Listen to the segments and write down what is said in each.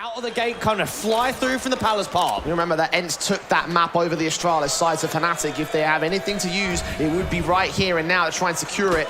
out of the gate, kind of fly through from the Palace Park. You remember that Ents took that map over the Astralis side of Fnatic. If they have anything to use, it would be right here and now to try and secure it.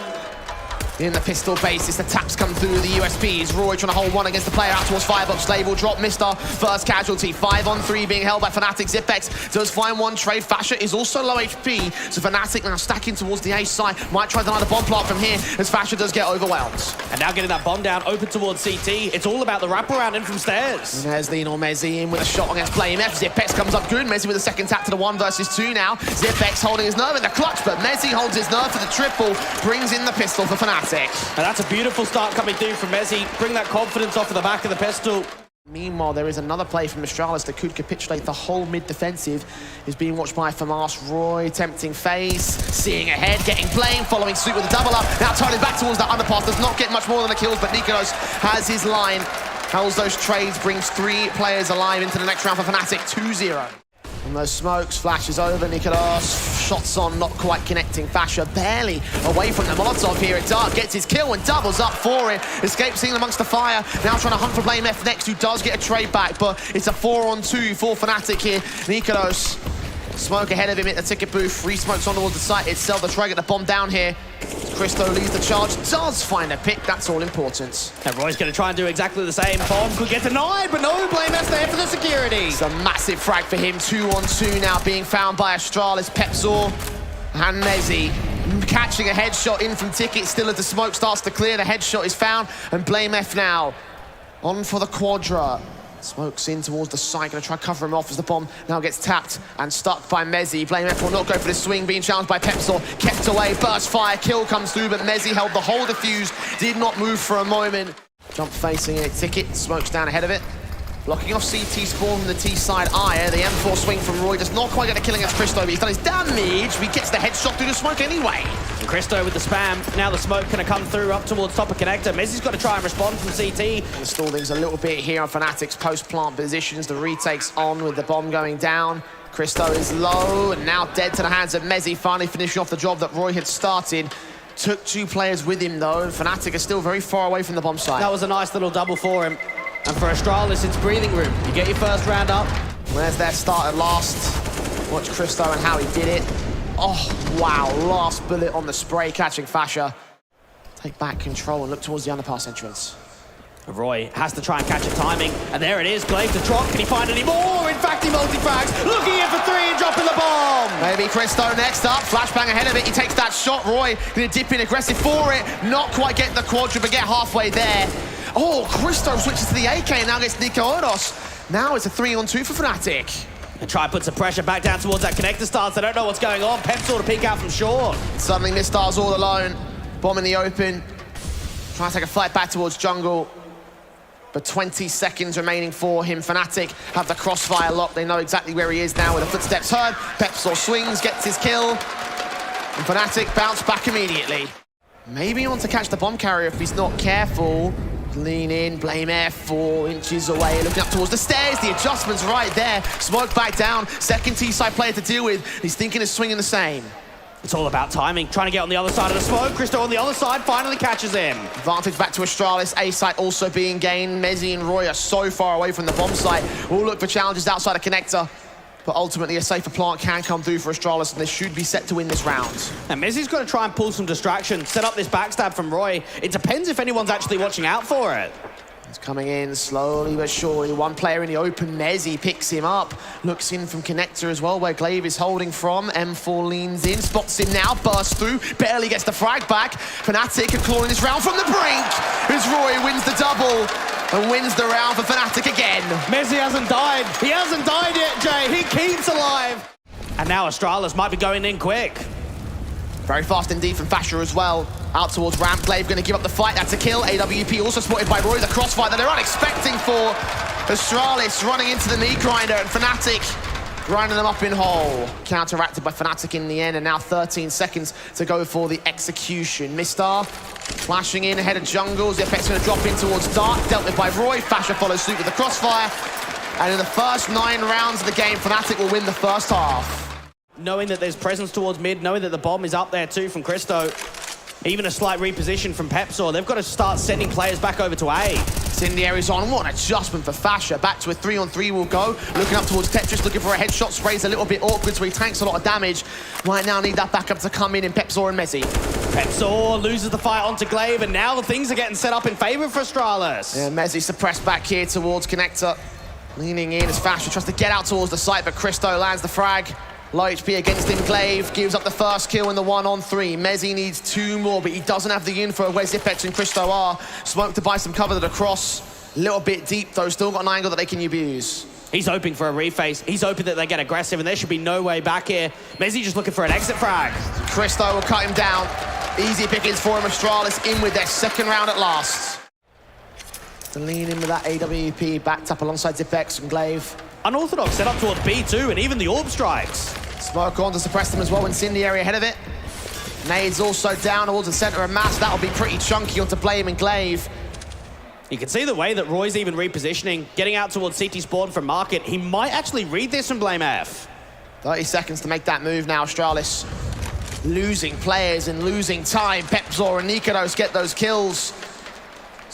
In the pistol basis, the taps come through the USPs. Roy trying to hold one against the player out towards Firebox. Slave will drop Mr. First casualty. 5-on-3 being held by Fnatic. Zipex does find one trade. Fasher is also low HP. So Fnatic now stacking towards the A side. Might try another bomb plot from here as Fasher does get overwhelmed. And now getting that bomb down, open towards CT. It's all about the wraparound in from stairs. Nezlin or Mezzi in with a shot against Flame F. Zipex comes up good. Mezzi with a second tap to the 1 versus 2 now. Zipex holding his nerve in the clutch, but Mezzi holds his nerve for the triple. Brings in the pistol for Fnatic. And that's a beautiful start coming through from Mezzi. Bring that confidence off of the back of the pistol. Meanwhile, there is another play from Astralis that could capitulate. The whole mid-defensive is being watched by FAMAS. Roy tempting Faze, seeing ahead, getting blamed, following suit with a double up. Now turning back towards that underpass. Does not get much more than the kills, but niko has his line. Holds those trades, brings 3 players alive into the next round for Fnatic, 2-0. And those smokes, flashes over, niko shots on, not quite connecting. Fasher barely away from the Molotov here at Dark, gets his kill and doubles up for it. Escapes in amongst the fire, now trying to hunt for Blame F next, who does get a trade back, but it's a 4-on-2 for Fnatic here. niko smoke ahead of him at the ticket booth, 3 smokes on towards the site itself. They're trying to get the bomb down here. Christo leads the charge, does find a pick, that's all important. And Roy's going to try and do exactly the same. Bomb could get denied, but no, Blame F's there for the security. It's a massive frag for him, 2-on-2 now being found by Astralis, Pepzor and Mezzi. Catching a headshot in from Ticket, still as the smoke starts to clear, the headshot is found, and Blame F now on for the quadra. Smokes in towards the side, gonna try to cover him off as the bomb now gets tapped and stuck by Mezzi. Blame F will not go for the swing, being challenged by Pepzor. Kept away, burst fire, kill comes through, but Mezzi held the whole defuse, did not move for a moment. Jump facing it, Ticket, smokes down ahead of it. Blocking off CT spawn from the T side ire. The M4 swing from Roy does not quite get a kill against Christo, but he's done his damage. He gets the headshot through the smoke anyway. And Christo with the spam. Now the smoke going to come through up towards top of connector. Mezzi's got to try and respond from CT. And stall things a little bit here on Fnatic's post-plant positions. The retake's on with the bomb going down. Christo is low and now dead to the hands of Mezzi, finally finishing off the job that Roy had started. Took 2 players with him though, and Fnatic are still very far away from the bomb site. That was a nice little double for him. And for Astralis, it's breathing room. You get your first round up. Where's their start at last? Watch Christo and how he did it. Oh, wow, last bullet on the spray, catching Fasher. Take back control and look towards the underpass entrance. Roy has to try and catch a timing, and there it is, Glaive to drop. Can he find any more? In fact, he multi-frags, looking in for 3 and dropping the bomb. Maybe Christo next up, flashbang ahead of it, he takes that shot. Roy gonna dip in aggressive for it, not quite get the quadra, but get halfway there. Oh, Christo switches to the AK and now gets niko. Now it's a 3-on-2 for Fnatic. And try put some pressure back down towards that connector stance. They don't know what's going on. Pepzor to peek out from short. Suddenly Mistar's all alone, bomb in the open. Trying to take a flight back towards jungle. But 20 seconds remaining for him. Fnatic have the crossfire lock. They know exactly where he is now with the footsteps heard. Pepzor swings, gets his kill. And Fnatic bounce back immediately. Maybe on to catch the bomb carrier if he's not careful. Lean in, Blame F, 4 inches away, looking up towards the stairs. The adjustment's right there. Smoke back down. Second T-side player to deal with. He's thinking of swinging the same. It's all about timing. Trying to get on the other side of the smoke. Christo on the other side finally catches him. Advantage back to Astralis. A site also being gained. Mezzi and Roy are so far away from the bomb site. We'll look for challenges outside of connector. But ultimately, a safer plant can come through for Astralis, and they should be set to win this round. And Mezzi's got to try and pull some distraction, set up this backstab from Roy. It depends if anyone's actually watching out for it. He's coming in slowly but surely. One player in the open, Mezzi picks him up. Looks in from connector as well, where Glaive is holding from. M4 leans in, spots him now, bursts through, barely gets the frag back. Fnatic are clawing this round from the brink as Roy wins the double and wins the round for Fnatic again. Mezzi hasn't died. He hasn't died yet, Jay. He keeps alive. And now Astralis might be going in quick. Very fast indeed from Fasher as well. Out towards ramp, Glaive going to give up the fight. That's a kill. AWP also spotted by Roy. The crossfire that they're unexpecting for Astralis running into the meat grinder, and Fnatic grinding them up in hole. Counteracted by Fnatic in the end, and now 13 seconds to go for the execution. Mistar flashing in ahead of jungle. Zipek's going to drop in towards Dark, dealt with by Roy. Fasher follows suit with the crossfire. And in the first 9 rounds of the game, Fnatic will win the first half. Knowing that there's presence towards mid, knowing that the bomb is up there too from Christo, even a slight reposition from Pepzor, they've got to start sending players back over to A. Incendiary's on. What an adjustment for Fasha. Back to a 3-on-3 will go. Looking up towards Tetris, looking for a headshot. Spray's a little bit awkward, so he tanks a lot of damage. Right now, need that backup to come in Pepzor and Mezzi. Pepzor loses the fight onto Glaive, and now the things are getting set up in favor for Astralis. Yeah, Mezzi suppressed back here towards Connector. Leaning in as Fasha tries to get out towards the site, but Christo lands the frag. Low HP against him. Glaive gives up the first kill in the 1-on-3. Mezzi needs 2 more, but he doesn't have the info of where Zipex and Christo are. Smoke to buy some cover to the cross. A little bit deep, though. Still got an angle that they can abuse. He's hoping for a reface. He's hoping that they get aggressive, and there should be no way back here. Mezzi just looking for an exit frag. Christo will cut him down. Easy pickings for him. Astralis in with their second round at last. To lean in with that AWP, backed up alongside Zipex and Glaive. Unorthodox set up towards B2, and even the orb strikes. Smoke on to suppress them as well. Incendiary ahead of it. Nades also down towards the center of mass. That'll be pretty chunky onto Blame and Glaive. You can see the way that Roy's even repositioning, getting out towards CT spawn from Market. He might actually read this from Blame F. 30 seconds to make that move now. Astralis losing players and losing time. Pepzor and Nikodos get those kills.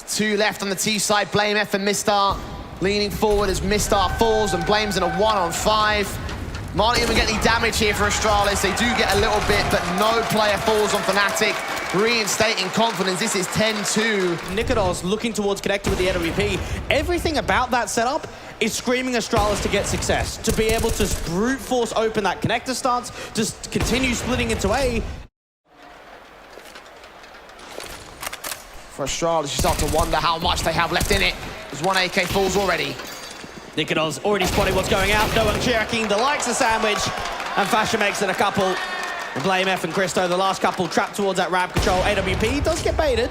2 left on the T side. Blame F and Mistar leaning forward as Mistar falls and Blame's in a 1-on-5. Might even get any damage here for Astralis. They do get a little bit, but no player falls on Fnatic. Reinstating confidence. This is 10-2. Nikodos looking towards connecting with the AWP. Everything about that setup is screaming Astralis to get success, to be able to brute force open that connector stance, just continue splitting into A. For Astralis, you start to wonder how much they have left in it. There's 1 AK falls already. Nikodos already spotting what's going out. No one checking the likes of sandwich. And Fasha makes it a couple. And Blame F and Christo, the last couple, trapped towards that ramp control. AWP does get baited.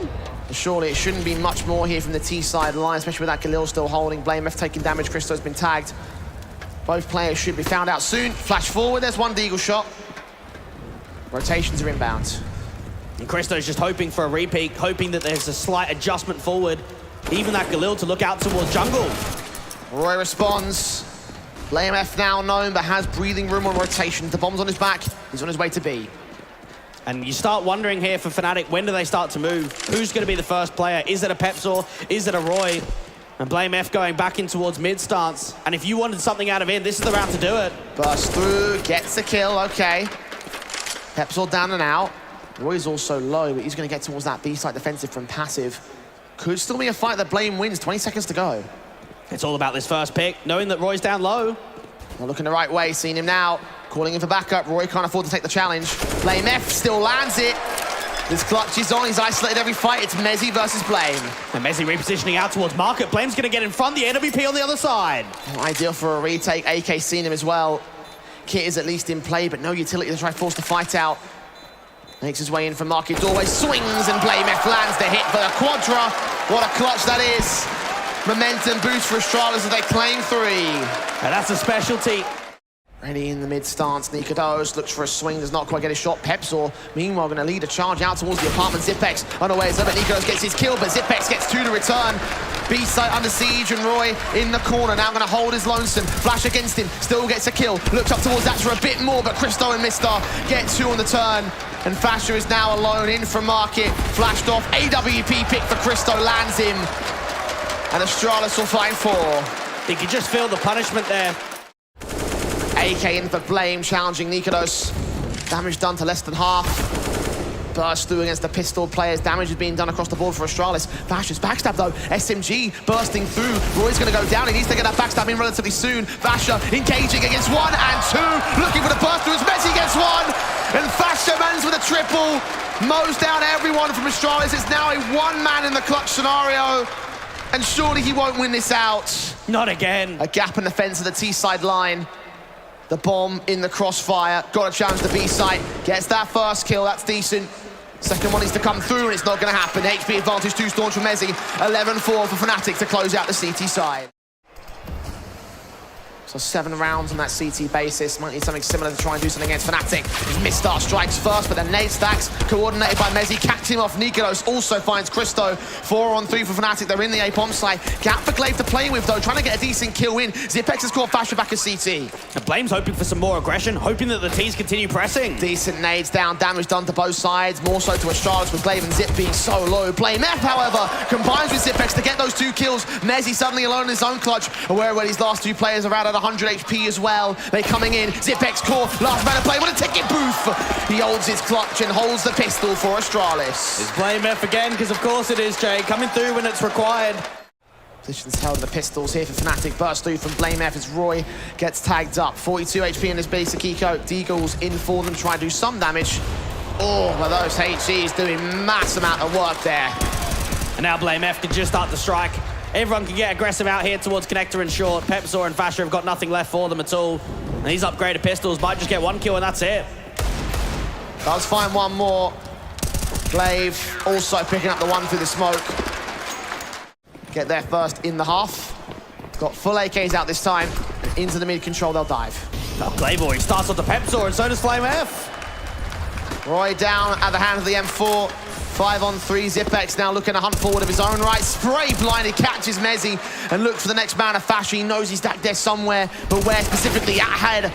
Surely it shouldn't be much more here from the T side line, especially with that Galil still holding. Blame F taking damage. Christo's been tagged. Both players should be found out soon. Flash forward. There's 1 deagle shot. Rotations are inbound. And Christo's just hoping for a repeat, hoping that there's a slight adjustment forward. Even that Galil to look out towards jungle. Roy responds. Blame F now known, but has breathing room on rotation. The bomb's on his back. He's on his way to B. And you start wondering here for Fnatic, when do they start to move? Who's going to be the first player? Is it a Pepzor? Is it a Roy? And Blame F going back in towards mid stance. And if you wanted something out of it, this is the round to do it. Burst through, gets the kill, okay. Pepzor down and out. Roy's also low, but he's going to get towards that B-side defensive from passive. Could still be a fight that Blame wins. 20 seconds to go. It's all about this first pick, knowing that Roy's down low. Well, looking the right way, seeing him now. Calling him for backup. Roy can't afford to take the challenge. Blame F still lands it. This clutch is on. He's isolated every fight. It's Mezzi versus Blame. And Mezzi repositioning out towards Market. Blame's going to get in front. The AWP on the other side. Ideal for a retake. AK seen him as well. Kit is at least in play, but no utility to try to force the fight out. Makes his way in from Market doorway. Swings and Blame F lands the hit for the quadra. What a clutch that is. Momentum boost for Astralis as they claim 3. And that's a specialty. Ready in the mid stance, Nikodos looks for a swing, does not quite get a shot. Pepzor, meanwhile, going to lead a charge out towards the apartment. Zipex unawares of it. Nikodos gets his kill, but Zipex gets 2 to return. B-side under siege, and Roy in the corner, now going to hold his lonesome. Flash against him, still gets a kill. Looks up towards that for a bit more, but Christo and Mistar get 2 on the turn. And Fasha is now alone in from Market. Flashed off, AWP pick for Christo, lands him. And Astralis will find 4. You can just feel the punishment there. AK in for Blame, challenging Nikodos. Damage done to less than half. Burst through against the pistol players. Damage is being done across the board for Astralis. Fasha's backstab though. SMG bursting through. Roy's going to go down. He needs to get that backstab in relatively soon. Fasha engaging against 1 and 2. Looking for the burst through as Mezzi gets 1. And Fasha mans with a triple. Mows down everyone from Astralis. It's now a 1-man in the clutch scenario. And surely he won't win this out. Not again. A gap in the fence of the T-side line. The bomb in the crossfire. Got to challenge the B-side. Gets that first kill. That's decent. Second one needs to come through, and it's not going to happen. HP advantage 2 staunch from Mezzi. 11-4 for Fnatic to close out the CT side. So 7 rounds on that CT basis. Might need something similar to try and do something against Fnatic. His mid-start strikes first, but then nade stacks, coordinated by Mezi, catch him off. niko also finds Christo. 4-on-3 for Fnatic. They're in the A bomb site. Gap for Glaive to play with, though, trying to get a decent kill in. xypex has caught Fasher back at CT. And Blame's hoping for some more aggression, hoping that the T's continue pressing. Decent nades down, damage done to both sides. More so to Astralis with Glaive and Zip being so low. Blame F, however, combines with xypex to get those 2 kills. Mezi suddenly alone in his own clutch, aware where these last 2 players are at 100 HP as well. They're coming in. xypex core, last man to play. What a ticket booth! He holds his clutch and holds the pistol for Astralis. It's Blame F again, because of course it is, Jay. Coming through when it's required. Positions held the pistols here for Fnatic. Burst through from Blame F as Roy gets tagged up. 42 HP in this basic eco. Deagle's in for them, try and do some damage. Oh, but those HEs doing mass amount of work there. And now Blame F can just start to strike. Everyone can get aggressive out here towards Connector and Short. Pepzor and Fasher have got nothing left for them at all. And these upgraded pistols might just get 1 kill and that's it. Does find 1 more. Glaive also picking up the 1 through the smoke. Get there first in the half. Got full AKs out this time. And into the mid control, they'll dive. Oh, Glaive already starts off the Pepzor and so does Flame F. Roy down at the hand of the M4. 5-on-3, xypex now looking to hunt forward of his own right. Spray blinded, catches Mezi and looks for the next man of Fasher. He knows he's back there somewhere, but where specifically at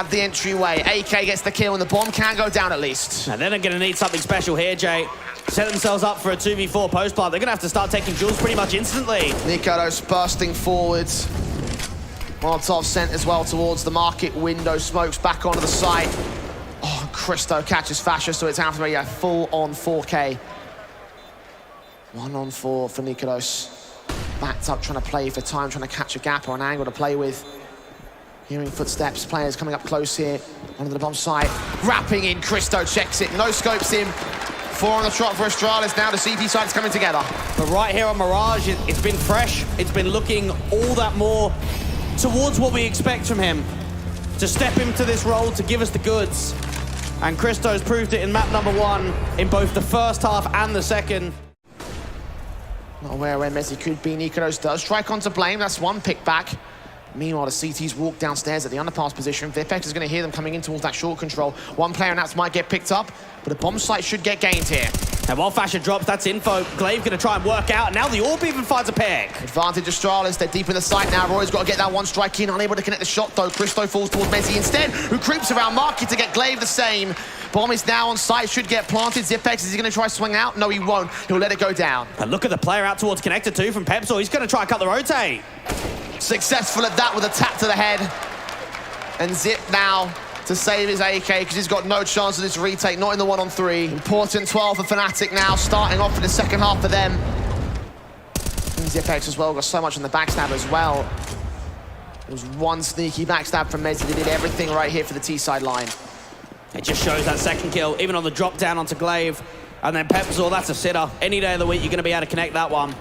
the entryway. AK gets the kill and the bomb can go down at least. And then they're going to need something special here, Jay. Set themselves up for a 2v4 post plant. They're going to have to start taking duels pretty much instantly. niko bursting forwards. Molotov sent as well towards the market window. Smokes back onto the site. Oh, Christo catches Fasher, so it's out for a full-on 4K. 1-on-4 for niko. Backed up, trying to play for time, trying to catch a gap or an angle to play with. Hearing footsteps, players coming up close here. Onto the bomb site. Wrapping in, Christo checks it, no scopes him. 4 on the trot for Astralis, now the CT side's coming together. But right here on Mirage, it's been fresh. It's been looking all that more towards what we expect from him. To step into this role, to give us the goods. And Christo's proved it in map number 1 in both the first half and the second. Not aware where Mezi could be. niko does strike onto Blame, that's 1 pick back. Meanwhile, the CTs walk downstairs at the underpass position. xypex is going to hear them coming in towards that short control. 1 player and that might get picked up, but a bomb site should get gained here. And while Fasher drops, that's info. Glaive going to try and work out. Now the Orb even finds a peg. Advantage Astralis, they're deep in the site now. Roy's got to get that 1 strike in, unable to connect the shot though. Christo falls towards Mezi instead, who creeps around Market to get Glaive the same. Bomb is now on site, should get planted. xypex, is he going to try to swing out? No, he won't. He'll let it go down. And look at the player out towards Connector 2 from Pepzor. He's going to try and cut the rotate. Successful at that with a tap to the head. And Zip now to save his AK because he's got no chance of this retake, not in the 1-on-3. Important 12 for Fnatic now, starting off for the second half for them. And xypex as well, got so much on the backstab as well. There was 1 sneaky backstab from Mezi. They did everything right here for the T-side line. It just shows that second kill, even on the drop down onto Glaive. And then Pepzor, that's a sitter. Any day of the week, you're going to be able to connect that one.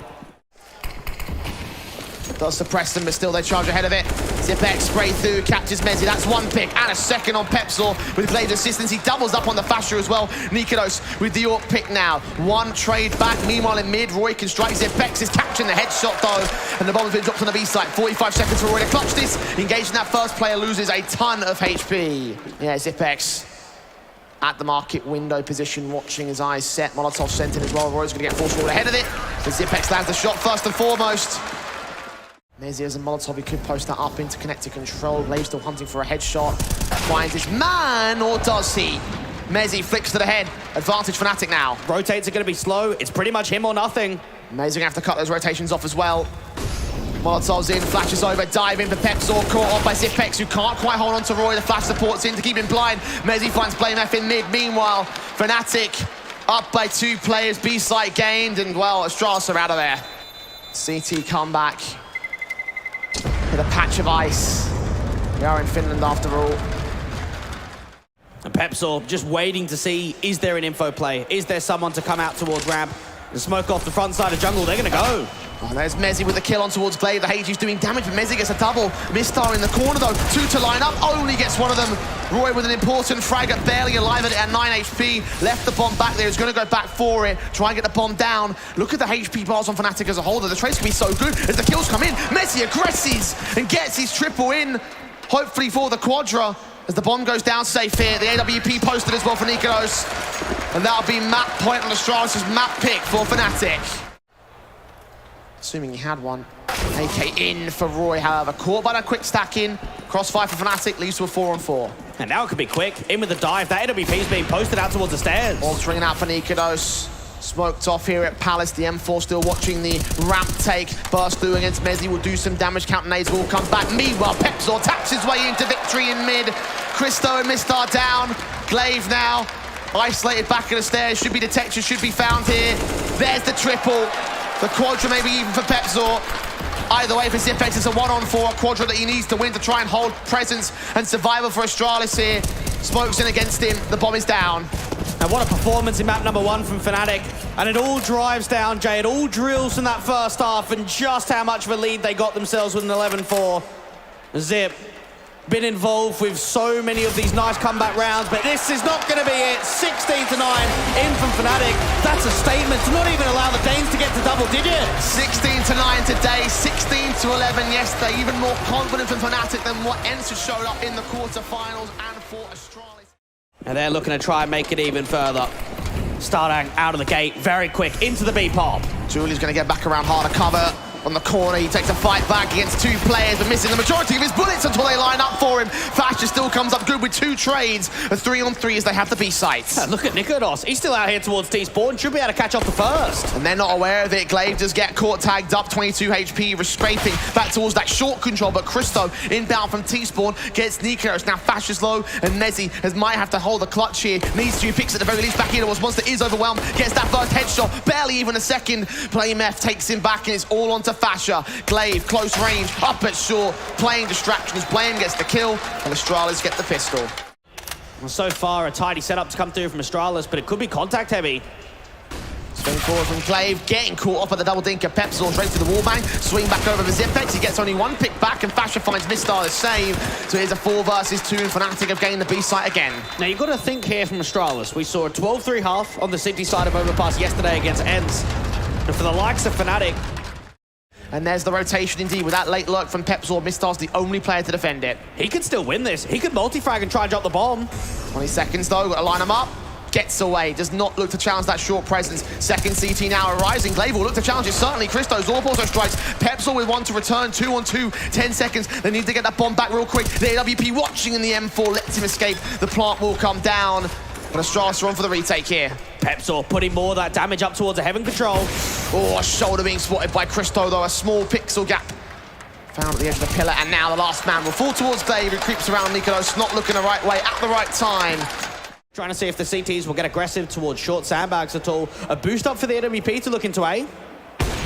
Does suppress them, but still they charge ahead of it. xypex spray through, captures Mezi. That's 1 pick and a second on Pepzor with Glaive's assistance. He doubles up on the Fasher as well. niko with the Orc pick now. 1 trade back. Meanwhile in mid, Roy can strike. xypex is catching the headshot though, and the bomb's been dropped on the B site. 45 seconds for Roy to clutch this. Engaging that first player, loses a ton of HP. Yeah, xypex at the market window position, watching his eyes set. Molotov sent in as well. Roy's going to get forced forward ahead of it. So xypex lands the shot first and foremost. Mezi as a Molotov, he could post that up into connected control. Glaive still hunting for a headshot. Finds his man, or does he? Mezi flicks to the head. Advantage Fnatic now. Rotates are going to be slow. It's pretty much him or nothing. Mezi going to have to cut those rotations off as well. Molotov's in, flashes over, dive in for Pepzor, caught off by xypex, who can't quite hold on to Roy. The flash supports in to keep him blind. Mezi finds Blame F in mid. Meanwhile, Fnatic up by 2 players, B-site gained, and well, Astralis are out of there. CT comeback with a patch of ice. We are in Finland after all. And Pepzor just waiting to see, is there an info play? Is there someone to come out towards ramp and smoke off the front side of jungle? They're going to go. Oh, there's Mezzy with the kill on towards Glaive. The HG's doing damage, but Mezzy gets a double. Mistar in the corner though, two to line up, only gets one of them. Roy with an important frag, barely alive at 9 HP. Left the bomb back there, he's gonna go back for it. Try and get the bomb down. Look at the HP bars on Fnatic as a whole though. The trace can be so good as the kills come in. Mezzy aggresses and gets his triple in. Hopefully for the Quadra. As the bomb goes down safe here, the AWP posted as well for Nikolos. And that'll be map point on Astralis' map pick for Fnatic. Assuming he had one. AK in for Roy, however. Caught by that quick stack in. Crossfire for Fnatic, leads to a 4-on-4. And now it could be quick. In with the dive. That AWP is being posted out towards the stairs. Orbs ringing out for Nikolos. Smoked off here at Palace. The M4 still watching the ramp take. Burst through against Mezzy will do some damage. Count nades will come back. Meanwhile, Pepzor taps his way into victory in mid. Christo and Mistar down. Glaive now isolated back at the stairs. Should be detected, should be found here. There's the triple. The Quadra maybe even for Pepzor. Either way, for zipX, it's a 1-on-4 Quadra that he needs to win to try and hold presence and survival for Astralis here. Smokes in against him. The bomb is down. And what a performance in map number 1 from Fnatic. And it all drives down, Jay. It all drills from that first half and just how much of a lead they got themselves with an 11-4. Zip, been involved with so many of these nice comeback rounds, but this is not going to be it. 16-9 in from Fnatic. That's a statement to not even allow the Danes to get to double digits. 16-9 today, 16-11 yesterday. Even more confident from Fnatic than what Ensa showed up in the quarterfinals and for Astralis. And they're looking to try and make it even further. Starting out of the gate very quick into the B pop. Julie's going to get back around harder cover. On the corner, he takes a fight back against two players, but missing the majority of his bullets until they line up for him. Fasher still comes up good with 2 trades. A 3-on-3 as they have the B sites. Look at Nikolos. He's still out here towards T-Spawn. Should be able to catch off the first. And they're not aware of it. Glaive does get caught tagged up, 22 HP, scraping back towards that short control, but Christo inbound from T-Spawn gets Nikolos. Now Fasher's low, and Mezzy might have to hold the clutch here. Needs to, picks at the very least back in. Monster is overwhelmed, gets that first headshot, barely even a second. PlayMF takes him back, and it's all onto Fasher. Glaive, close range, up at short, playing distractions. Blame gets the kill, and Astralis get the pistol. Well, so far, a tidy setup to come through from Astralis, but it could be contact heavy. Swing forward from Glaive, getting caught up at the double dinker. Pepzor straight to the wallbang, swing back over the Zipex. He gets only 1 pick back, and Fasher finds Mistar the same. So here's a 4 versus 2, and Fnatic have gained the B site again. Now, you've got to think here from Astralis. We saw a 12-3 half on the city side of Overpass yesterday against Ents. And for the likes of Fnatic, and there's the rotation indeed with that late lurk from Pepzor. Mistar's the only player to defend it. he could still win this. He could multi-frag and try and drop the bomb. 20 seconds though, got to line him up. Gets away, does not look to challenge that short presence. Second CT now arising. Glaive will look to challenge it, certainly. Christo, Zorb also strikes. Pepzor with 1 to return, 2-on-2, 10 seconds. They need to get that bomb back real quick. The AWP watching in the M4, lets him escape. The plant will come down. And Astralis are on for the retake here. Pepzor putting more of that damage up towards a heaven control. Oh, a shoulder being spotted by Christo though, a small pixel gap. Found at the edge of the pillar, and now the last man will fall towards Glaive, who creeps around Nikolos, not looking the right way at the right time. Trying to see if the CTs will get aggressive towards short sandbags at all. A boost up for the AWP to look into A.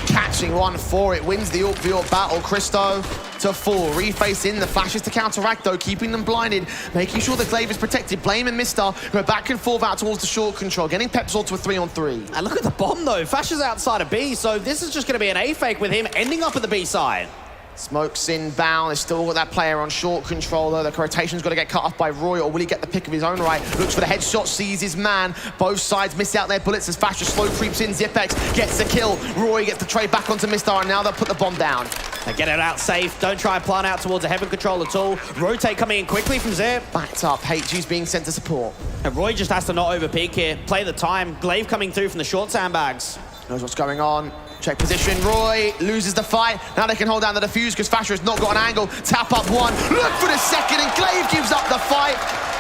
Catching 1 for it, wins the AWP battle. Christo to fall, reface in, the flashes to counteract though, keeping them blinded, making sure the Glaive is protected. Blame and Mistar go back and forth out towards the short control, getting Pepzor to a 3-on-3. And look at the bomb though, Fasher's outside of B, so this is just going to be an A fake with him ending up at the B side. Smokes inbound, they've still got that player on short control though. The rotation's got to get cut off by Roy, or will he get the pick of his own right? Looks for the headshot, sees his man. Both sides miss out their bullets as Fasher slow creeps in. Zipex gets the kill. Roy gets the trade back onto Mistar, and now they'll put the bomb down. They get it out safe, don't try and plant out towards a heaven control at all. Rotate coming in quickly from Zip. Backed up, HG's being sent to support. And Roy just has to not overpeak here, play the time. Glaive coming through from the short sandbags. Knows what's going on. Check position, Roy loses the fight. Now they can hold down the defuse because Fasher has not got an angle. Tap up 1, look for the second, and Glaive gives up the fight.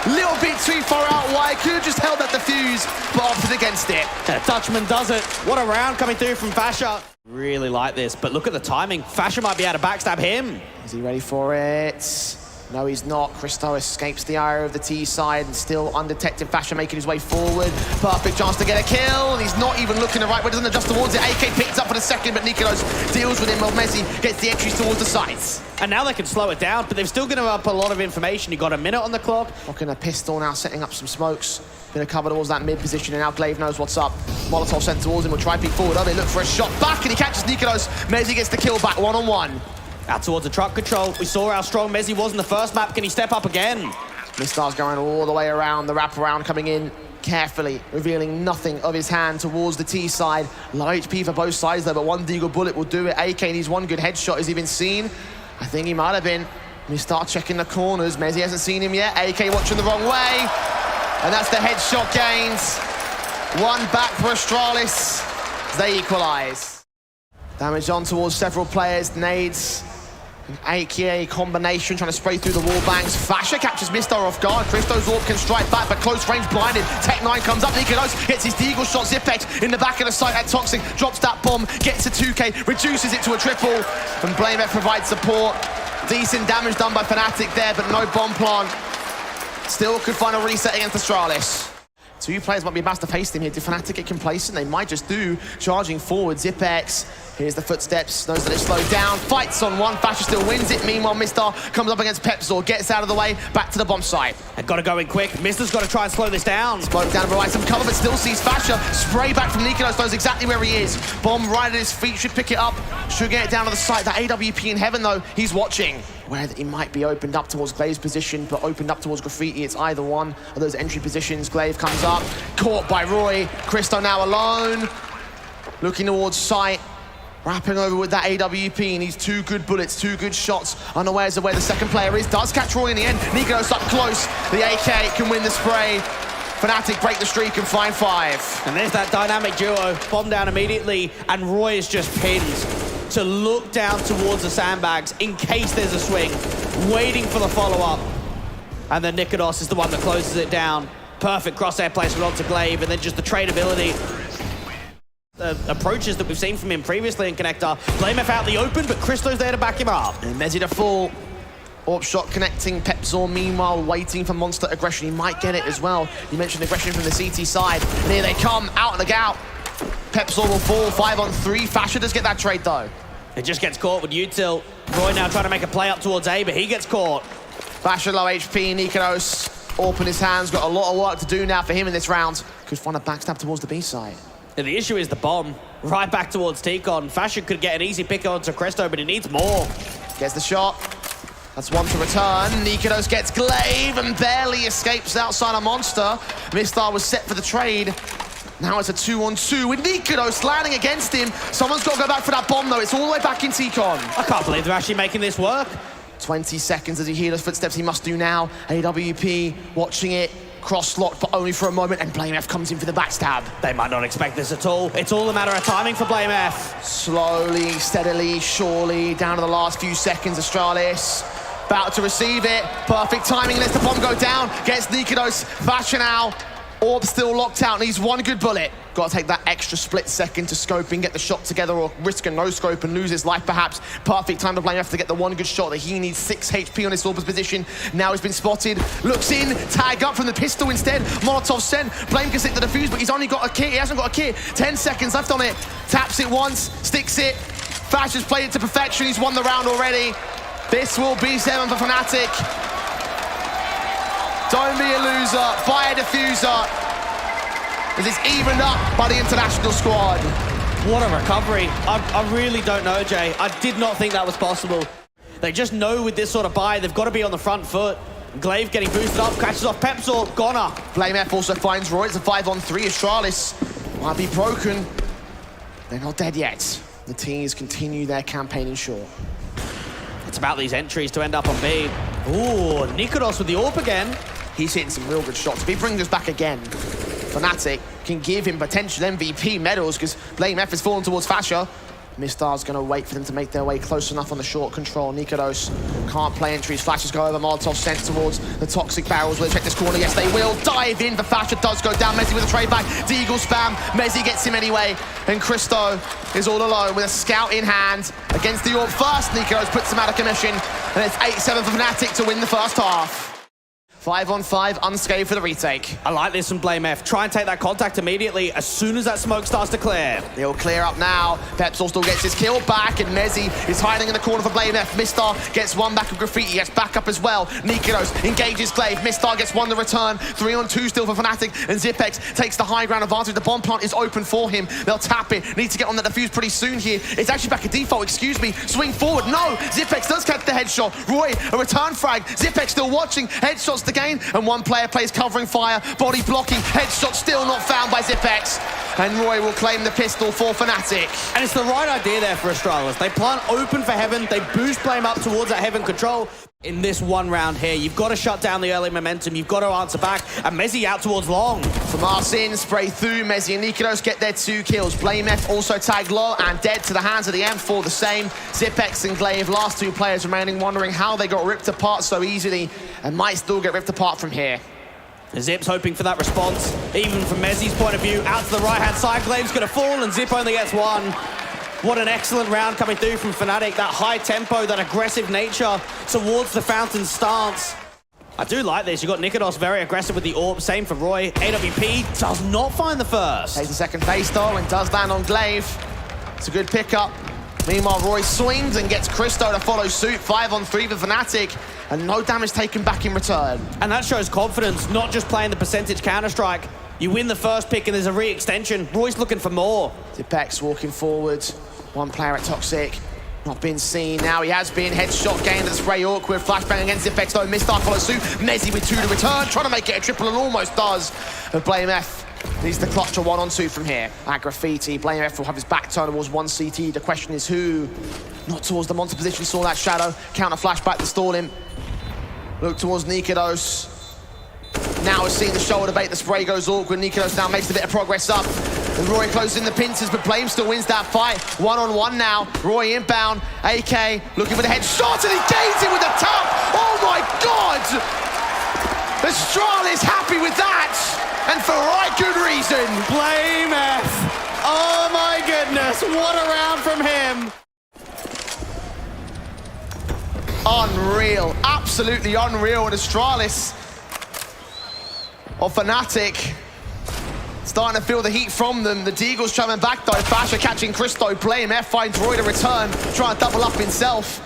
Little bit too far out wide, could have just held that defuse, but opted against it. And Dutchman does it. What a round coming through from Fasher. Really like this, but look at the timing. Fasher might be able to backstab him. Is he ready for it? No, he's not. Christo escapes the eye of the T side and still undetected. Fashion making his way forward. Perfect chance to get a kill. He's not even looking the right way, doesn't adjust towards it. AK picks up for the second, but nykytilan deals with him while Messi gets the entries towards the sides. And now they can slow it down, but they've still given up a lot of information. You've got a minute on the clock. Rocking a pistol now, setting up some smokes. Gonna cover towards that mid position, and now Glaive knows what's up. Molotov sent towards him, will try to peek forward. Oh, they look for a shot back, and he catches nykytilan. Messi gets the kill back, one-on-one. Out towards the truck control. We saw how strong Messi was in the first map. Can he step up again? Mistar's going all the way around, the wraparound coming in carefully, revealing nothing of his hand towards the T side. Low HP for both sides though, but one deagle bullet will do it. AK needs one good headshot. Has he been seen? I think he might have been. Mistar checking the corners. Messi hasn't seen him yet. AK watching the wrong way. And that's the headshot gains. One back for Astralis as they equalise. Damage on towards several players. Nades. An AKA combination trying to spray through the wall bangs. Fasher captures Mistar off guard. Christo's Orb can strike back, but close range blinded. Tech9 comes up. nykytilan gets his deagle shot. Zipex in the back of the site at Toxic. Drops that bomb, gets a 2K, reduces it to a triple. And BlameF provides support. Decent damage done by Fnatic there, but no bomb plant. Still could find a reset against Astralis. Two players might be about to face him here. Did Fnatic get complacent? They might just do. Charging forward, Zipex. Here's the footsteps, knows that it's slowed down. Fights on one, Fasher still wins it. Meanwhile, Mistar comes up against Pepzor, gets out of the way, back to the bomb site. They've got to go in quick. Mistar's got to try and slow this down. Spoke down and provides some cover, but still sees Fasher. Spray back from nykytilan, knows exactly where he is. Bomb right at his feet, should pick it up. Should get it down to the site. That AWP in heaven, though, he's watching. Where he might be opened up towards Glaive's position, but opened up towards Graffiti. It's either one of those entry positions. Glaive comes up, caught by Roy. Christo now alone. Looking towards site. Wrapping over with that AWP, and he's two good bullets, two good shots. Unawares of where the second player is. Does catch Roy in the end. nykytilan's up close. The AK can win the spray. Fnatic break the streak and find 5. And there's that dynamic duo. Bomb down immediately, and Roy is just pinned to look down towards the sandbags in case there's a swing, waiting for the follow-up. And then nykytilan is the one that closes it down. Perfect crosshair placement onto Glaive, and then just the tradability. The approaches that we've seen from him previously in Connector. BlameF out the open, but Christo's there to back him up. And Messi to fall. Orb shot connecting. Pepzor meanwhile waiting for monster aggression. He might get it as well. You mentioned aggression from the CT side. And here they come, out and out. Pepzor will fall, 5-on-3. Fasher does get that trade though. It just gets caught with util. Roy now trying to make a play up towards A, but he gets caught. Fasher low HP, nykytilan Orb in his hands. Got a lot of work to do now for him in this round. Could find a backstab towards the B side. And the issue is the bomb. Right back towards Ticon. Fashion could get an easy pick onto Christo, but he needs more. Gets the shot. That's one to return. nykytilan gets Glaive and barely escapes outside a monster. Mistar was set for the trade. Now it's a 2-on-2 with nykytilan landing against him. Someone's got to go back for that bomb though. It's all the way back in Ticon. I can't believe they're actually making this work. 20 seconds as he hears those footsteps he must do now. AWP watching it. Cross-locked, but only for a moment, and BlameF comes in for the backstab. They might not expect this at all. It's all a matter of timing for BlameF. Slowly, steadily, surely, down to the last few seconds, Astralis. About to receive it. Perfect timing, lets the bomb go down. Gets nykytilan. Fasher now. Orb still locked out, needs one good bullet. Got to take that extra split second to scope and get the shot together, or risk a no-scope and lose his life perhaps. Perfect time to BlameF to get the one good shot that he needs. 6 HP on this Orb's position. Now he's been spotted. Looks in, tag up from the pistol instead. Molotov sent. Blame can stick the defuse, but he's only got a kit. He hasn't got a kit. 10 seconds left on it. Taps it once, sticks it. Fasher's played it to perfection. He's won the round already. This will be 7 for Fnatic. Don't be a loser. Buy a diffuser. This is evened up by the international squad. What a recovery. I really don't know, Jay. I did not think that was possible. They just know with this sort of buy, they've got to be on the front foot. Glaive getting boosted up, catches off Pepzor, goner. BlameF also finds Roy. It's a 5-on-3. Astralis might be broken. They're not dead yet. The teams continue their campaign in short. It's about these entries to end up on B. Ooh, nykytilan with the AWP again. He's hitting some real good shots. If he brings us back again, Fnatic can give him potential MVP medals because BlameF is falling towards Fasher. Mistar's going to wait for them to make their way close enough on the short control. nykytilan can't play entries. Flashes go over. Molotov sent towards the toxic barrels. Will they check this corner? Yes, they will. Dive in. The Fasher does go down. Messi with a trade back. Deagle spam. Messi gets him anyway. And Christo is all alone with a scout in hand against the AWP first. nykytilan puts him out of commission. And it's 8-7 for Fnatic to win the first half. 5-on-5, unscathed for the retake. I like this from Blame F. Try and take that contact immediately as soon as that smoke starts to clear. He'll clear up now. Pepsol still gets his kill back, and Mezzy is hiding in the corner for Blame F. Mistar gets one back of Graffiti, gets back up as well. Nikodos engages Glaive. Mistar gets one to return. 3-on-2 still for Fnatic, and Zipex takes the high ground advantage. The bomb plant is open for him. They'll tap it. Need to get on the defuse pretty soon here. It's actually back at default, excuse me. Swing forward. No! Zipex does catch the headshot. Roy, a return frag. Zipex still watching. Headshots to gain, and one player plays covering fire, body blocking, headshot still not found by Zipex. And Roy will claim the pistol for Fnatic. And it's the right idea there for Astralis. They plant open for Heaven, they boost Blame up towards that Heaven control. In this one round here, you've got to shut down the early momentum, you've got to answer back, and Mezzy out towards long. Famas in, spray through, Mezzy and Nikodos get their 2 kills. Blame F also tagged low and dead to the hands of the M4 the same. Zipex and Glaive, last 2 players remaining, wondering how they got ripped apart so easily and might still get ripped apart from here. Zip's hoping for that response, even from Mezzy's point of view. Out to the right-hand side, Glaive's going to fall, and Zip only gets 1. What an excellent round coming through from Fnatic. That high tempo, that aggressive nature towards the Fountain stance. I do like this. You've got Nikodos very aggressive with the AWP. Same for Roy. AWP does not find the first. Takes the second face though and does land on Glaive. It's a good pickup. Meanwhile, Roy swings and gets Christo to follow suit. 5-on-3 for Fnatic, and no damage taken back in return. And that shows confidence, not just playing the percentage Counter-Strike. You win the first pick and there's a re-extension. Roy's looking for more. Zipex walking forward. One player at Toxic. Not been seen. Now he has been. Headshot gained at the spray. Awkward. Flashbang against Zipex though. Mistar follows suit. Mezzy with 2 to return. Trying to make it a triple and almost does. But Blame F needs to clutch a 1-on-2 from here. At Graffiti, Blame F will have his back turned towards 1 CT. The question is who? Not towards the monster position. Saw that shadow. Counter flashback to stall him. Look towards Nikodos. Now we're seeing the shoulder bait. The spray goes awkward. Nikodos now makes a bit of progress up. And Roy closes in the pincers, but Blame still wins that fight. 1-on-1 now. Roy inbound. AK looking for the headshot, and he gains it with a tap. Oh my God! Astralis happy with that, and for right good reason. Blame F. Oh my goodness, what a round from him. Unreal, absolutely unreal. And Astralis of Fnatic starting to feel the heat from them. The Deagle's traveling back though. Fasher catching Christo. Blame F finds Roy to return, trying to double up himself.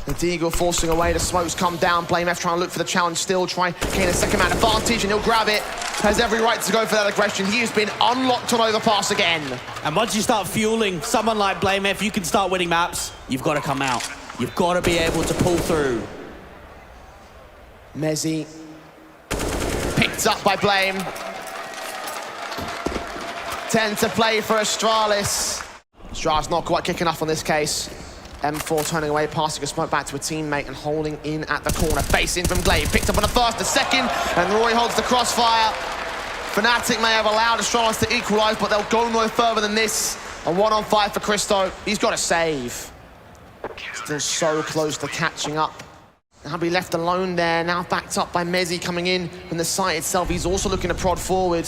The Deagle forcing away, the smokes come down. Blame F trying to look for the challenge still, trying to gain a second man advantage, and he'll grab it. Has every right to go for that aggression. He has been unlocked on overpass again. And once you start fueling someone like Blame F, you can start winning maps. You've got to come out. You've got to be able to pull through. Mezzy picked up by Blame. 10 to play for Astralis. Astralis not quite kicking off on this case. M4 turning away, passing a smoke back to a teammate and holding in at the corner. Face in from Glaive, picked up on the first, the second, and Roy holds the crossfire. Fnatic may have allowed Astralis to equalise, but they'll go no further than this. A 1-on-5 for Christo. He's got to save. Still so close to catching up. Now be left alone there, now backed up by Mezzy coming in from the site itself. He's also looking to prod forward.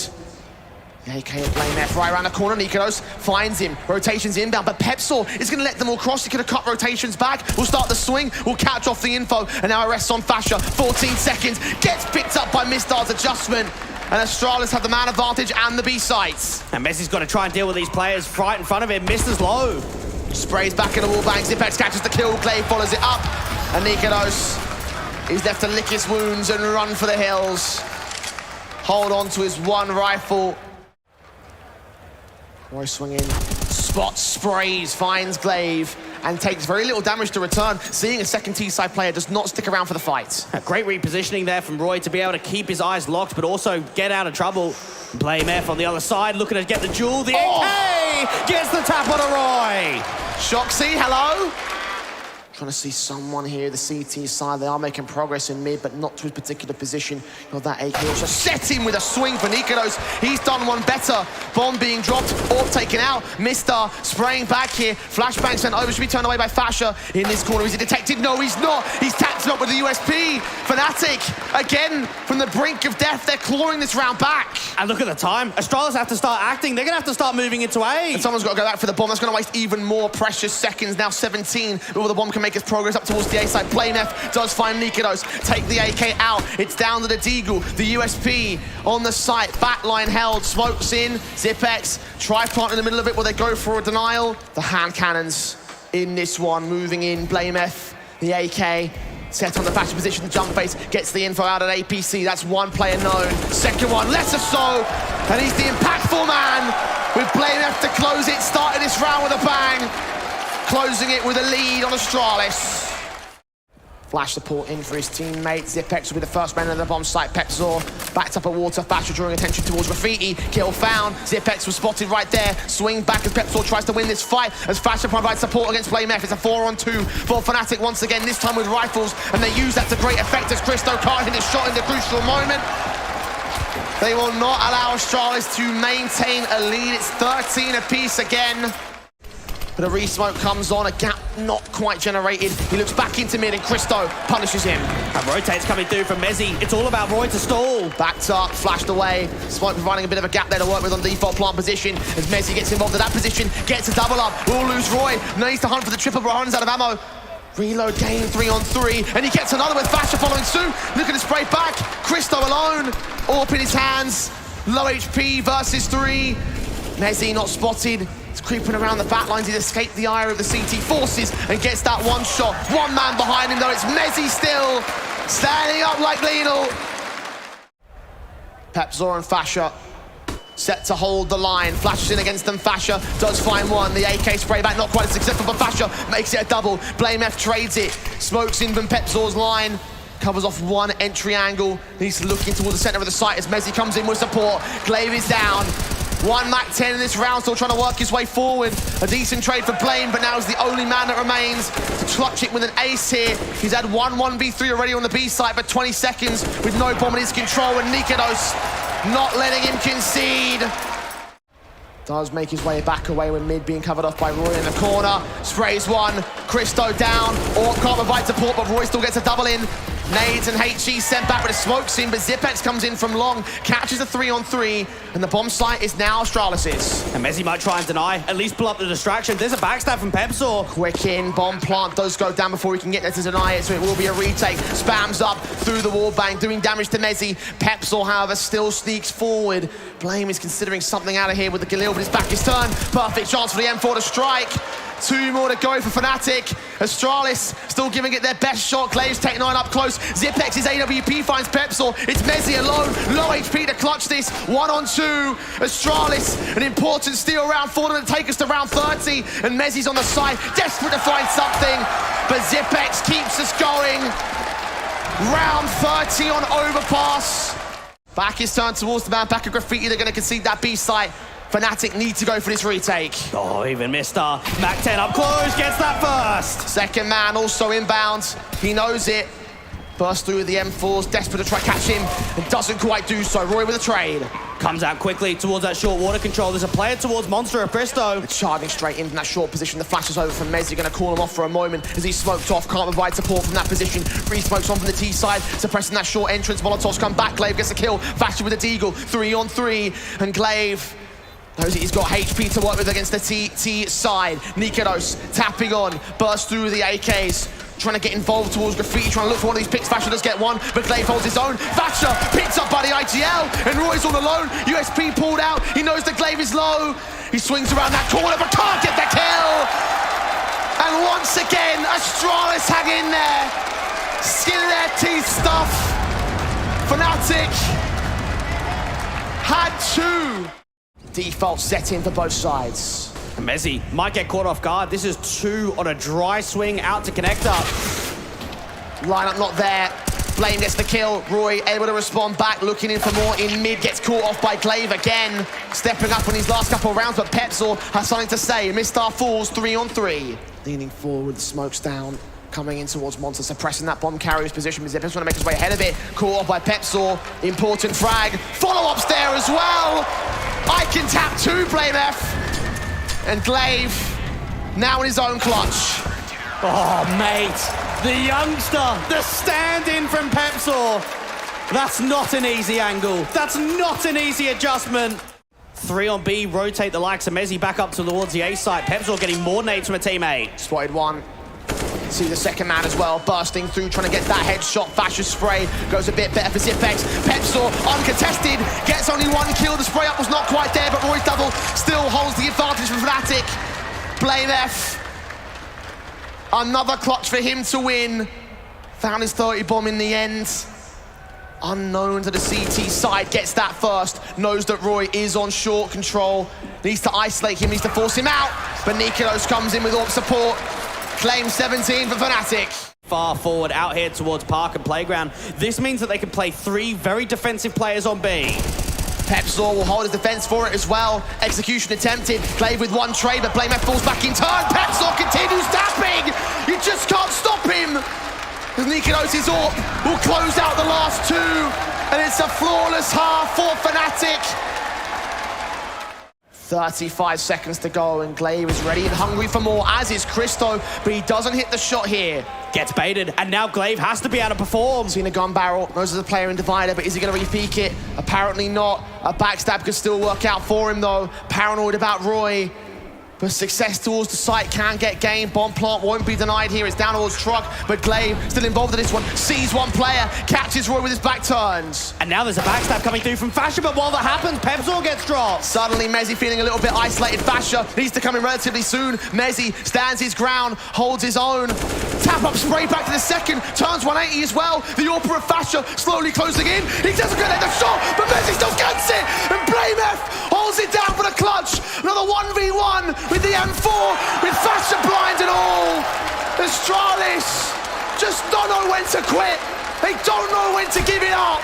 AK at Blame F right around the corner. Nikodos finds him. Rotations inbound, but Pepsol is going to let them all cross. He could have cut rotations back. We'll start the swing. We'll catch off the info. And now it rests on Fasher. 14 seconds. Gets picked up by Mistar's adjustment. And Astralis have the man advantage and the B sites. And Messi's got to try and deal with these players right in front of him. Mister's low. Sprays back in the wall bang. Zipex catches the kill. Glaive follows it up. And Nikodos is left to lick his wounds and run for the hills. Hold on to his one rifle. Roy swinging, spots, sprays, finds Glaive, and takes very little damage to return. Seeing a second T-side player does not stick around for the fight. A great repositioning there from Roy to be able to keep his eyes locked, but also get out of trouble. Blame F on the other side, looking to get the jewel. The AK gets the tap on a Roy. Shoxy, hello? Trying to see someone here, the CT side. They are making progress in mid, but not to his particular position. Of that AK also set him with a swing for Nikodos. He's done one better. Bomb being dropped, AWP taken out. Mistar spraying back here. Flashbang sent over, should be turned away by Fasher. In this corner, is he detected? No, he's not. He's tapped up with the USP. Fnatic, again, from the brink of death. They're clawing this round back. And look at the time. Astralis have to start acting. They're going to have to start moving into A. And someone's got to go back for the bomb. That's going to waste even more precious seconds. Now 17 before the bomb can make make his progress up towards the A side. BlameF does find nikodos, take the AK out. It's down to the Deagle, the USP on the site. Backline held, smokes in. Zipex, try plant in the middle of it where they go for a denial. The hand cannons in this one, moving in. BlameF, the AK, set on the fashion position, the jump face, gets the info out at APC. That's one player known. Second one, lesser so, and he's the impactful man with BlameF to close it. Started this round with a bang, closing it with a lead on Astralis. Flash support in for his teammate. Zipex will be the first man on the bomb site. Pepzor backed up a water. Fasher drawing attention towards Graffiti. Kill found. Zipex was spotted right there. Swing back as Pepzor tries to win this fight as Fasher provides support against BlameF. It's a 4-on-2 for Fnatic once again, this time with rifles, and they use that to great effect as Christo can't hit his shot in the crucial moment. They will not allow Astralis to maintain a lead. It's 13 apiece again. But a re-smoke comes on, a gap not quite generated. He looks back into mid and Christo punishes him. And rotates coming through from Mezzi. It's all about Roy to stall. Backed up, flashed away. Smoke providing a bit of a gap there to work with on default plant position. As Mezzi gets involved in that position, gets a double up. Will lose Roy. Needs to hunt for the triple, but runs out of ammo. Reload game 3-on-3, and he gets another with Fasher following suit. Looking to spray back. Christo alone. AWP in his hands. Low HP versus 3. Mezzi not spotted. He's creeping around the back lines. He's escaped the ire of the CT forces and gets that one shot. One man behind him though. It's Mezzi still standing up like Lionel. Pepzor and Fasher set to hold the line. Flashes in against them. Fasher does find one. The AK spray back not quite as successful, but Fasher makes it a double. BlameF trades it. Smokes in from Pepzor's line. Covers off one entry angle. He's looking towards the center of the site as Mezzi comes in with support. Glaive is down. One Mac 10 in this round, still trying to work his way forward. A decent trade for Blame, but now is the only man that remains to clutch it with an ace here. He's had 1-1v3 already on the B side, but 20 seconds with no bomb in his control, and nikodos not letting him concede. Does make his way back away when mid being covered off by Roy in the corner. Sprays one, Christo down. Or can't provide support, but Roy still gets a double in. Nades and HE sent back with a smokes in, but Zipex comes in from long, catches a 3-on-3, and the bomb site is now Astralis's. And Mezzi might try and deny, at least pull up the distraction. There's a backstab from Pepzor. Quick in, bomb plant does go down before he can get there to deny it, so it will be a retake. Spams up through the wall bang, doing damage to Mezzi. Pepzor, however, still sneaks forward. Blame is considering something out of here with the Galil, but his back is turned. Perfect chance for the M4 to strike. 2 more to go for Fnatic. Astralis still giving it their best shot. Glaives take 9 up close. Zipex's AWP finds Pepzor. It's Mezzi alone. Low HP to clutch this. 1-on-2. Astralis, an important steal round for them to take us to round 30. And Mezzi's on the side, desperate to find something. But Zipex keeps us going. Round 30 on overpass. Back is turned towards the man back of Graffiti. They're going to concede that B site. Fnatic need to go for this retake. Oh, even Mr. Mac 10 up close, gets that first. Second man also inbound. He knows it. Bursts through with the M4s, desperate to try catch him, and doesn't quite do so. Roy with a trade. Comes out quickly towards that short water control. There's a player towards Monster of Christo. Charging straight in from that short position. The flash is over from Mezzi, going to call him off for a moment as he's smoked off. Can't provide support from that position. Free smokes on from the T side, suppressing that short entrance. Molotovs come back. Glaive gets a kill. Fasher with a Deagle. 3-on-3, and Glaive knows he's got HP to work with against the T side. nikodos tapping on, bursts through the AKs, trying to get involved towards Graffiti, trying to look for one of these picks. Fasher does get one, but Glaive holds his own. Fasher picked up by the IGL, and Roy's all alone. USP pulled out. He knows the Glaive is low. He swings around that corner, but can't get the kill. And once again, Astralis hang in there. Skin of their teeth stuff. Fnatic had 2. Default set in for both sides. And Mezzi might get caught off guard. This is 2 on a dry swing out to connect up. Lineup not there. Blame gets the kill. Roy able to respond back, looking in for more in mid. Gets caught off by Glaive again. Stepping up on his last couple of rounds, but Pepzor has something to say. Mistar falls 3-on-3. Leaning forward, the smokes down. Coming in towards Monster, suppressing that bomb carrier's position. Zipex trying to make his way ahead of it. Caught off by Pepzor. Important frag. Follow-ups there as well. I can tap 2, BlameF. And Glaive now in his own clutch. Oh, mate. The youngster, the stand-in from Pepzor. That's not an easy angle. That's not an easy adjustment. 3 on B, rotate the likes of Mezzi back up towards the A site. Pepzor getting more nades from a teammate. Spotted one. See the second man as well, bursting through, trying to get that headshot. Fasher spray goes a bit better for Zipex. Pepsor, uncontested, gets only one kill. The spray up was not quite there, but Roy's double still holds the advantage for Fnatic. Blame F. Another clutch for him to win. Found his 30 bomb in the end. Unknown to the CT side, gets that first. Knows that Roy is on short control. Needs to isolate him, needs to force him out. But Nikolos comes in with AWP support. Claim 17 for Fnatic. Far forward, out here towards Park and Playground. This means that they can play 3 very defensive players on B. Pepsor will hold his defense for it as well. Execution attempted. Glaive with one trade, but Blame F falls back in turn. Pepsor continues tapping. You just can't stop him. As Nikolos' AWP will close out the last 2. And it's a flawless half for Fnatic. 35 seconds to go, and Glaive is ready and hungry for more, as is Christo, but he doesn't hit the shot here. Gets baited, and now Glaive has to be able to perform. Seen a gun barrel, knows there's a player in Divider, but is he going to re-peek it? Apparently not. A backstab could still work out for him, though. Paranoid about Roy. But success towards the site can get gained. Bomb plant won't be denied here. It's down towards Truck, but Glaive still involved in this one. Sees one player, catches Roy with his back turns. And now there's a backstab coming through from Fasher, but while that happens, Pepsor gets dropped. Suddenly, Mezzy feeling a little bit isolated. Fasher needs to come in relatively soon. Mezzy stands his ground, holds his own. Tap up spray back to the second, turns 180 as well. The AWP of Fasher slowly closing in. He doesn't get the shot, but Mezzy still gets it. And Blame F holds it down for the clutch. Another 1v1 with the M4, with Fasher blind and all. Astralis just don't know when to quit. They don't know when to give it up.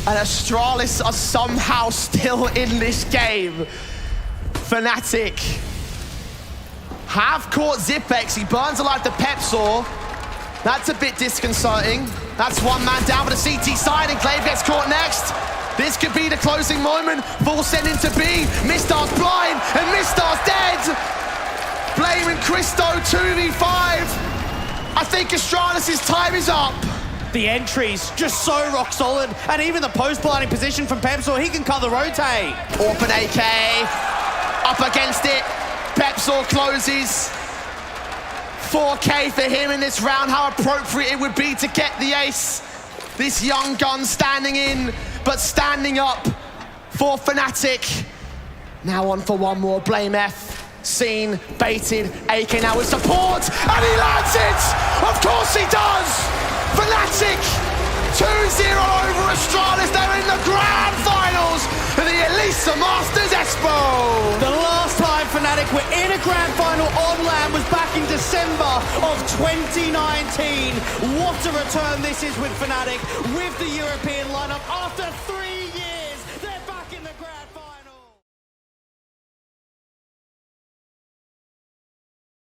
And Astralis are somehow still in this game. Fnatic have caught Zipex. He burns alive to Pepsor. That's a bit disconcerting. That's one man down for the CT side, and Glaive gets caught next. This could be the closing moment. Full send into B. Mistar's blind, and Mistar's dead. Blame and Christo 2v5. I think Astralis' time is up. The entries just so rock solid, and even the post-planting position from Pepsor, he can cut the rotate. Open AK, up against it. Pepsor closes. 4K for him in this round. How appropriate it would be to get the ace. This young gun standing in, but standing up for Fnatic. Now on for one more. Blame F. Seen, baited, AK now with support, and he lands it! Of course he does! Fnatic 2-0 over Astralis. They're in the grand finals of the Elisa Masters Espoo. The last time Fnatic were in a grand final on land was back in December of 2019. What a return this is with Fnatic, with the European lineup after 3